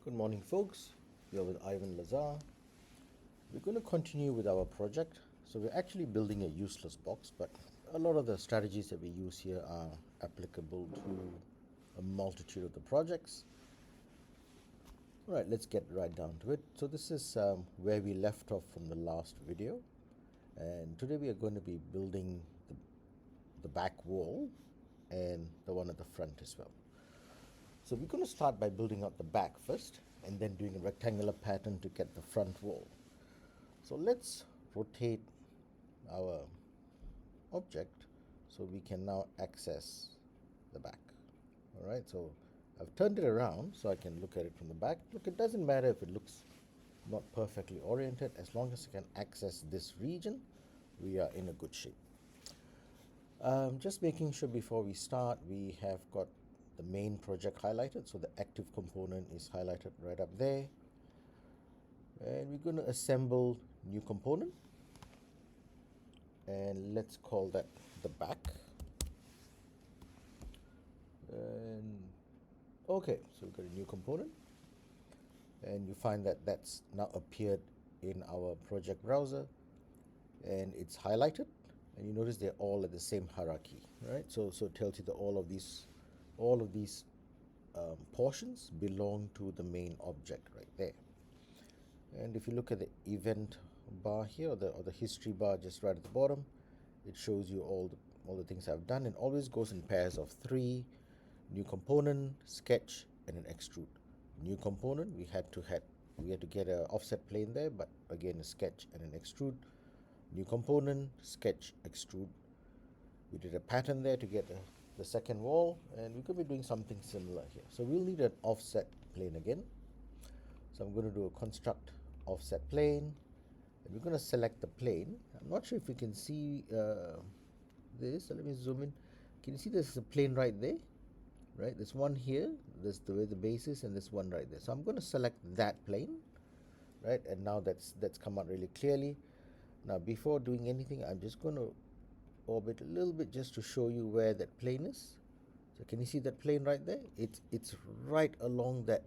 Good morning, folks. You're with Ivan Lazar. We're going to continue with our project. So we're actually building a useless box, but a lot of the strategies that we use here are applicable to a multitude of the projects. All right, let's get right down to it. So this is where we left off from the last video. And today we are going to be building the back wall and the one at the front as well. So we're going to start by building out the back first and then doing a rectangular pattern to get the front wall. So let's rotate our object so we can now access the back. All right, so I've turned it around so I can look at it from the back. Look, it doesn't matter if it looks not perfectly oriented. As long as I can access this region, we are in a good shape. Just making sure before we start, we have got the main project highlighted, so the active component is highlighted right up there, and we're going to assemble new component, and let's call that the back. And okay, so we've got a new component, and you find that that's now appeared in our project browser, and it's highlighted, and you notice they're all at the same hierarchy, right? So it tells you that all of these portions belong to the main object right there. And if you look at the event bar here, or the history bar just right at the bottom, it shows you all the things I've done, and always goes in pairs of 3: new component, sketch, and an extrude. New component, we had to get an offset plane there, but again a sketch and an extrude. New component, sketch, extrude. We did a pattern there to get the second wall, and we could be doing something similar here. So we'll need an offset plane again. So I'm going to do a construct offset plane, and we're going to select the plane. I'm not sure if you can see this. So let me zoom in. Can you see there's a plane right there? Right, there's one here, there's the way the base is, and this one right there. So I'm going to select that plane, right? And now that's come out really clearly. Now before doing anything, I'm just going to orbit a little bit just to show you where that plane is. So can you see that plane right there? It's right along that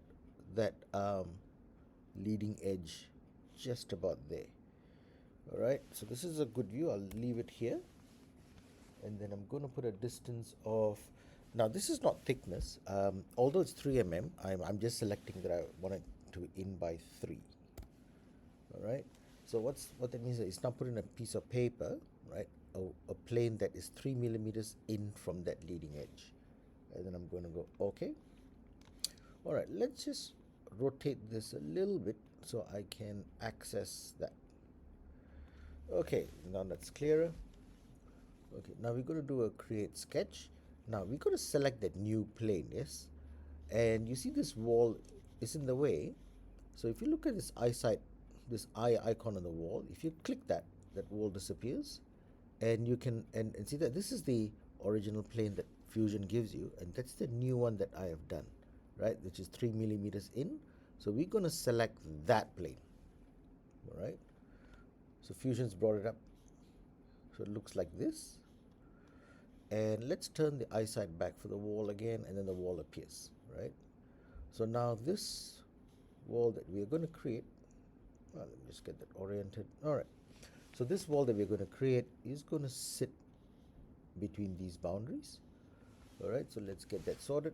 leading edge, just about there. All right, so this is a good view. I'll leave it here, and then I'm going to put a distance of, now this is not thickness, although it's 3 mm. I'm just selecting that I want it to in by 3. All right, so what that means is it's not putting a piece of paper, right? A plane that is 3 millimeters in from that leading edge, and then I'm going to go OK. All right, let's just rotate this a little bit so I can access that. Okay, now that's clearer. Okay, now we're going to do a create sketch. Now we're going to select that new plane, yes, and you see this wall is in the way. So if you look at this this eye icon on the wall, if you click that wall disappears. And you can and see that this is the original plane that Fusion gives you, and that's the new one that I have done, right, which is 3 millimeters in. So we're going to select that plane. All right, so Fusion's brought it up, so it looks like this. And let's turn the eyesight back for the wall again, and then the wall appears, right? So now this wall that we are going to create, well, let me just get that oriented. All right, so this wall that we're going to create is going to sit between these boundaries. All right, so let's get that sorted.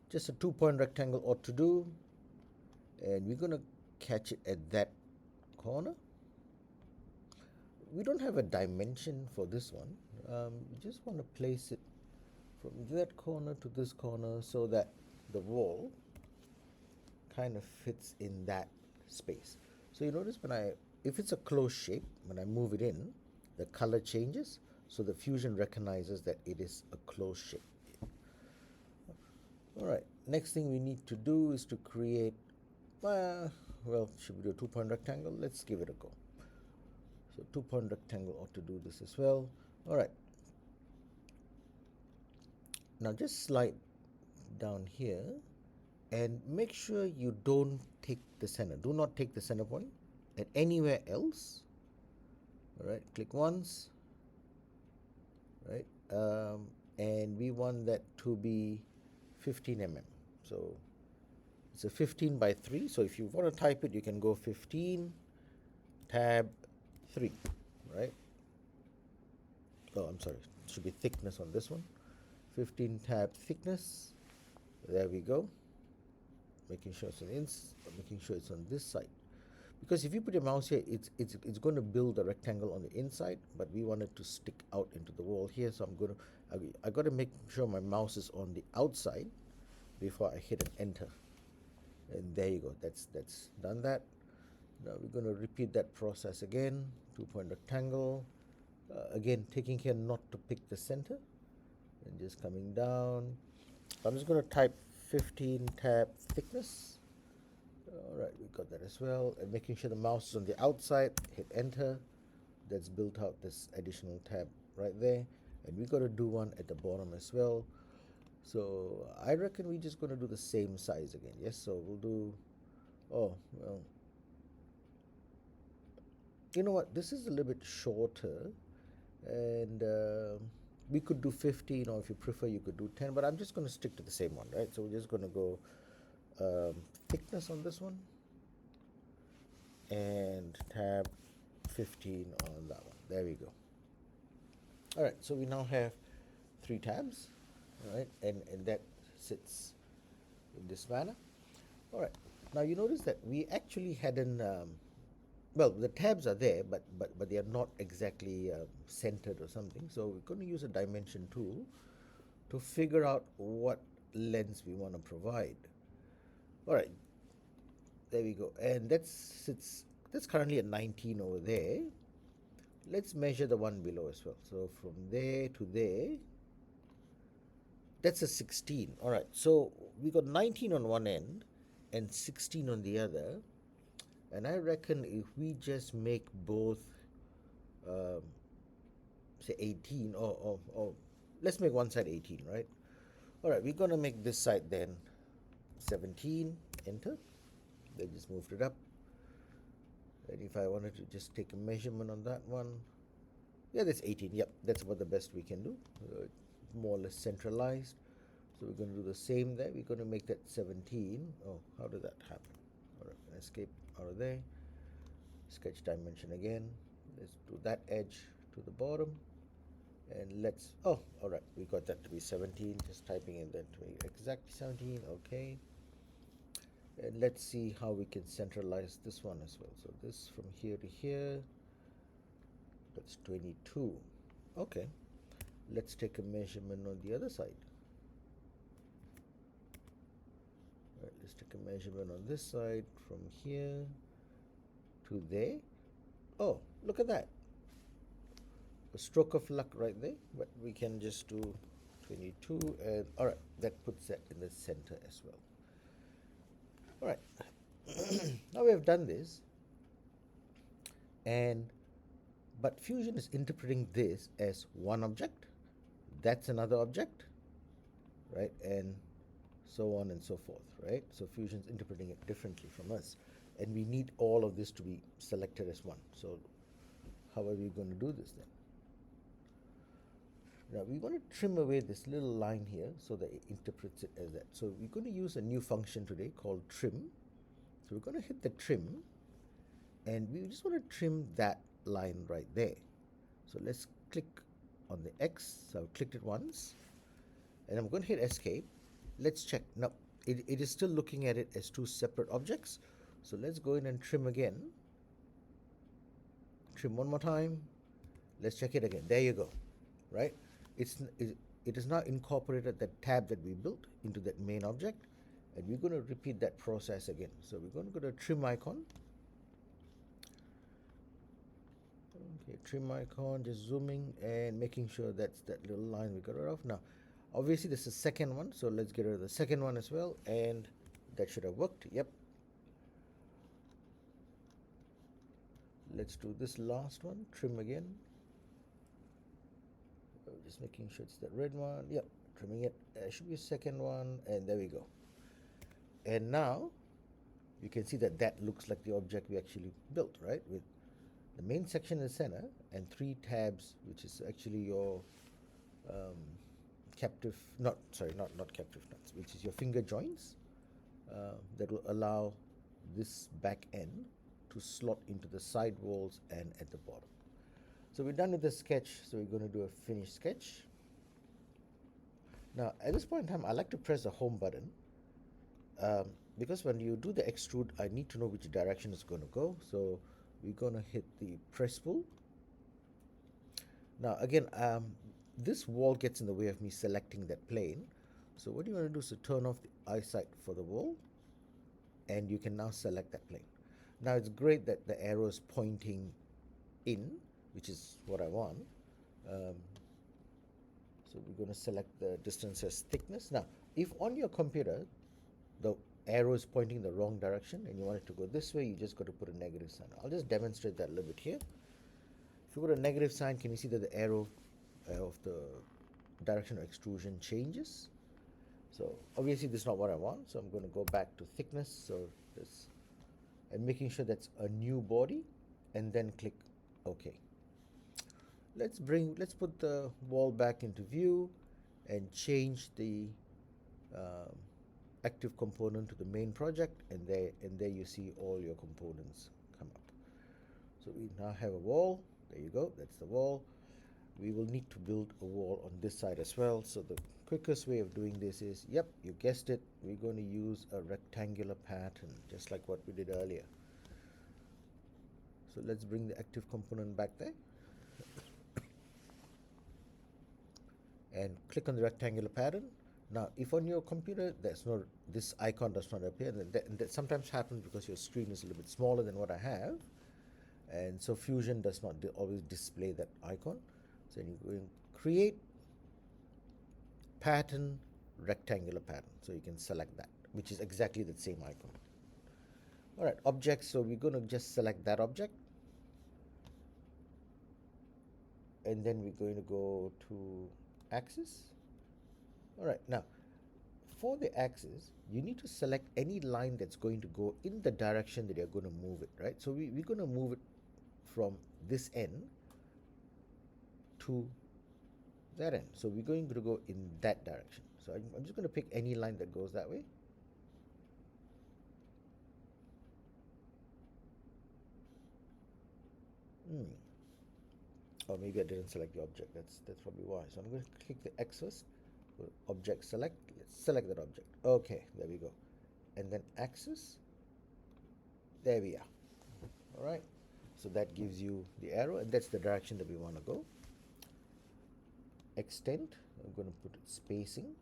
Just a 2-point rectangle ought to do, and we're going to catch it at that corner. We don't have a dimension for this one. We just want to place it from that corner to this corner so that the wall kind of fits in that space. So you notice if it's a closed shape, when I move it in, the color changes, so the Fusion recognizes that it is a closed shape. All right, next thing we need to do is to create, well, should we do a 2-point rectangle? Let's give it a go. So 2-point rectangle ought to do this as well. All right, now just slide down here and make sure you don't take the center. Do not take the center point at anywhere else. All right, click once, right, and we want that to be 15 mm. So It's a 15 by 3, so if you want to type it, you can go 15 tab 3, right? Oh, I'm sorry, it should be thickness on this one. 15 tab thickness. There we go. Making sure it's making sure it's on this side. Because if you put your mouse here, it's going to build a rectangle on the inside, but we want it to stick out into the wall here. So I got to make sure my mouse is on the outside before I hit an enter. And there you go. That's done that. Now we're going to repeat that process again. 2-point rectangle. Again, taking care not to pick the center, and just coming down. I'm just going to type 15 tab thickness. All right, we got that as well. And making sure the mouse is on the outside, hit enter. That's built out this additional tab right there. And we got to do one at the bottom as well. So I reckon we're just going to do the same size again. Yes, so we'll do, oh, well, you know what? This is a little bit shorter. And we could do 15, or if you prefer, you could do 10. But I'm just going to stick to the same one, right? So we're just going to go thickness on this one, and tab 15 on that one. There we go. All right, so we now have 3 tabs, all right, and that sits in this manner. All right, now you notice that we actually hadn't, well, the tabs are there, but they are not exactly centered or something. So we're going to use a dimension tool to figure out what lengths we want to provide. All right, there we go, and that's currently at 19 over there. Let's measure the one below as well. So from there to there, that's a 16. All right, so we got 19 on one end and 16 on the other, and I reckon if we just make both, say 18, or let's make one side 18, right? All right, we're gonna make this side then 17, enter. They just moved it up. And if I wanted to just take a measurement on that one, yeah, that's 18. Yep, that's about the best we can do. More or less centralized. So we're going to do the same there. We're going to make that 17. Oh, how did that happen? All right, escape out of there. Sketch dimension again. Let's do that edge to the bottom. And let's, oh, all right, we got that to be 17. Just typing in that to be exactly 17. Okay. And let's see how we can centralize this one as well. So this from here to here, that's 22. Okay, let's take a measurement on the other side. All right, let's take a measurement on this side from here to there. Oh, look at that. A stroke of luck right there, but we can just do 22, and all right, that puts that in the center as well. All right, now we have done this, but Fusion is interpreting this as one object, that's another object, right, and so on and so forth, right? So Fusion's interpreting it differently from us, and we need all of this to be selected as one. So how are we going to do this then? Now we want to trim away this little line here so that it interprets it as that. So we're going to use a new function today called trim. So we're going to hit the trim, and we just want to trim that line right there. So let's click on the X. So I've clicked it once, and I'm going to hit escape. Let's check. Now it is still looking at it as 2 separate objects. So let's go in and trim again. Trim one more time. Let's check it again. There you go, right? It is now incorporated that tab that we built into that main object, and we're going to repeat that process again. So we're going to go to trim icon. Okay, trim icon, just zooming and making sure that's that little line we got rid of. Now, obviously this is the second one, so let's get rid of the second one as well, and that should have worked. Yep. Let's do this last one, trim again. Just making sure it's that red one. Yep, trimming it. Should be a second one, and there we go. And now you can see that that looks like the object we actually built, right? With the main section in the center and 3 tabs, which is actually your captive, not captive nuts, which is your finger joints, that will allow this back end to slot into the side walls and at the bottom. So we're done with the sketch, so we're going to do a finish sketch. Now at this point in time, I like to press the home button because when you do the extrude, I need to know which direction it's going to go. So we're going to hit the press pull. Now again, this wall gets in the way of me selecting that plane. So what you want to do is to turn off the eyesight for the wall, and you can now select that plane. Now it's great that the arrow is pointing in, which is what I want. So we're going to select the distance as thickness. Now, if on your computer the arrow is pointing the wrong direction and you want it to go this way, you just got to put a negative sign. I'll just demonstrate that a little bit here. If you put a negative sign, can you see that the arrow of the direction of extrusion changes? So obviously this is not what I want, so I'm going to go back to thickness, so this, and making sure that's a new body, and then click OK. Let's put the wall back into view and change the active component to the main project, and there you see all your components come up. So we now have a wall. There you go, that's the wall. We will need to build a wall on this side as well. So the quickest way of doing this is, yep, you guessed it, we're going to use a rectangular pattern, just like what we did earlier. So let's bring the active component back there and click on the rectangular pattern. Now, if on your computer this icon does not appear, and that sometimes happens because your screen is a little bit smaller than what I have, and so Fusion does not always display that icon. So you go in create pattern, rectangular pattern, so you can select that, which is exactly the same icon. All right, objects, so we're going to just select that object, and then we're going to go to axis. All right, now for the axis, you need to select any line that's going to go in the direction that you're going to move it, right? So we're going to move it from this end to that end. So we're going to go in that direction. So I'm just going to pick any line that goes that way. Or maybe I didn't select the object. That's probably why. So I'm going to click the X first. Object select. Let's select that object. Okay, there we go. And then axis. There we are. All right. So that gives you the arrow, and that's the direction that we want to go. Extent. I'm going to put spacing.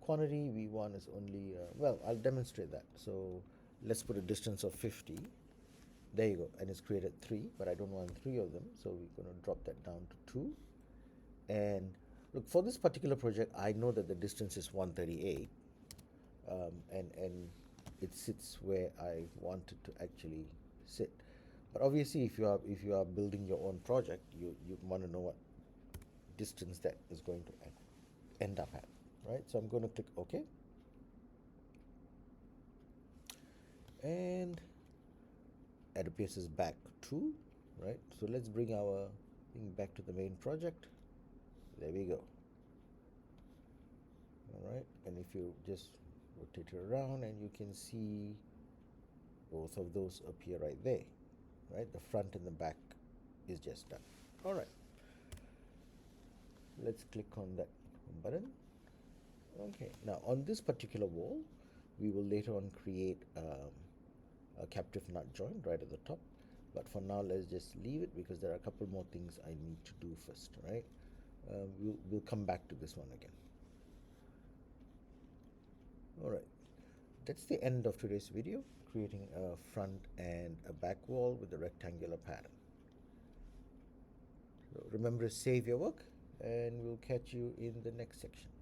Quantity we want is only, well, I'll demonstrate that. So let's put a distance of 50. There you go, and it's created 3, but I don't want 3 of them, so we're going to drop that down to 2. And look, for this particular project, I know that the distance is 138, and it sits where I want it to actually sit. But obviously, if you are building your own project, you want to know what distance that is going to end up at, right? So I'm going to click OK, and it appears as back 2, right? So let's bring our thing back to the main project. There we go. All right, and if you just rotate it around, and you can see both of those appear right there, right? The front and the back is just done. All right, let's click on that button. Okay, now on this particular wall, we will later on create a captive nut joint right at the top, but for now let's just leave it because there are a couple more things I need to do first, right? We'll come back to this one again. All right, that's the end of today's video, creating a front and a back wall with a rectangular pattern. So remember to save your work, and we'll catch you in the next section.